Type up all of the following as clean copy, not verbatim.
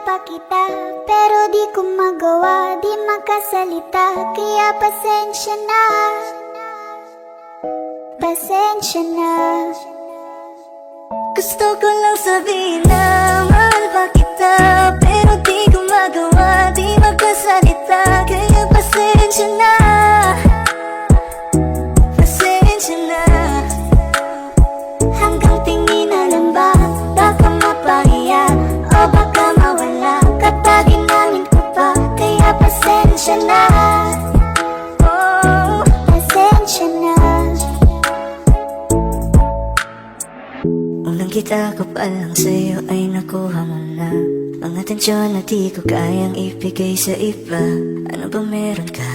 pa kita, pero di ko magawa, di makasalita. Kaya pasensya na, pasensya na. Gusto ko lang sabihin na mahal pa kita, pero di ko magawa, di makasalita. Kaya pasensya na, pasensya na. Hanggang tingin na lang ba, baka mapahiya o baka mawala kapag inamin ko pa. Kaya pasensya na, Oh, pasensya na. unang kita ko pa lang sa'yo ay nakuha mo na mga tensyon na di ko kayang ibigay sa iba. Ano ba meron ka?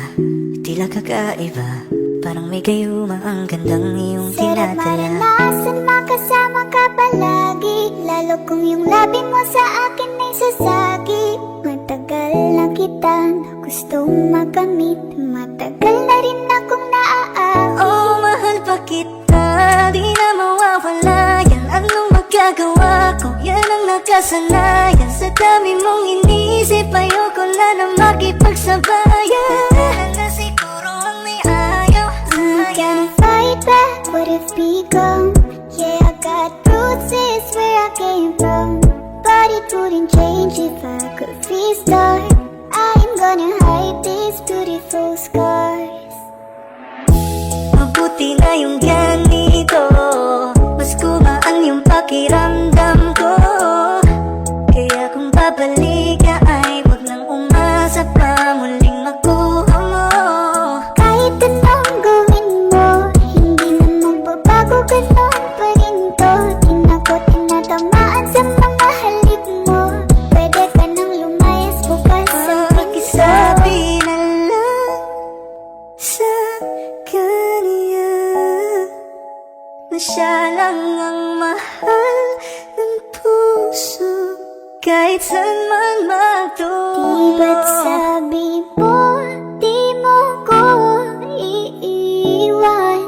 Tila kakaiba, parang may gayuma ang gandang iyong Sarap tinatala. maranasan, makasama ka palagi, lalo kung yung labi mo sa akin ay sasagi. Matagal na kita na gustong makamit, matagal na rin akong naaakit. Oh, mahal pa kita, di na mawawala yan. Anong magagawa ko? Yan ang nakasanayan. Sa dami mong inisip, ayoko na na makipagsabayan. Na siguro ang may ayaw. Can I fight back what if become? Yeah, I got roots, it's where I came from, but it wouldn't change if I could restart. I'm gonna hide these beautiful scars. Mabuti na yung ganito, mas gumaan yung pakiramdam ko. Kaya kung babalik ka ay wag nang umasa pa muling makuha mo. Kahit anong gawin mo, hindi na magbabago, ganon pa rin to. Di na ko tinatamaan sa mga halik mo. Pwede ka nang lumayas bukas sa pinto. Pakisabi na lang sa kanya na siya lang ang mahal ng puso, kahit saan man magtungo. Di ba't sabi mo, di mo ko iiwan?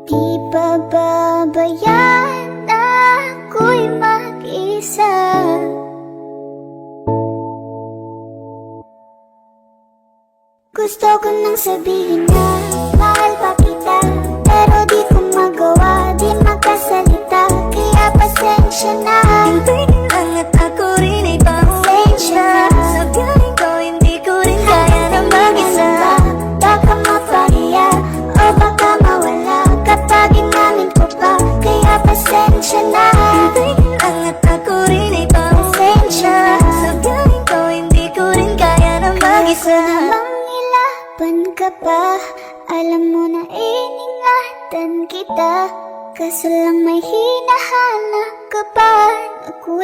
Di ba babayaan na ako'y mag-isa? Gusto ko nang sabihin na mahal pa kita, pero di ko magawa, di makasalita. Kaya pasensya na, Hintayin lang at ako rin ay pasensya pauwi na. na. Sa galing ko hindi ko rin kaya na mag-isa. Baka mapahiya o baka mawala kapag inamin ko pa. Kaya pasensya na, Hintayin lang at ako rin ay pauwi pasensya na. na. Sa galing ko hindi ko rin kaya na Kaya ko mag-isa. namang ilaban ka pa, alam mo na iningatan kita. Kaso lang may hinahanap ka pa.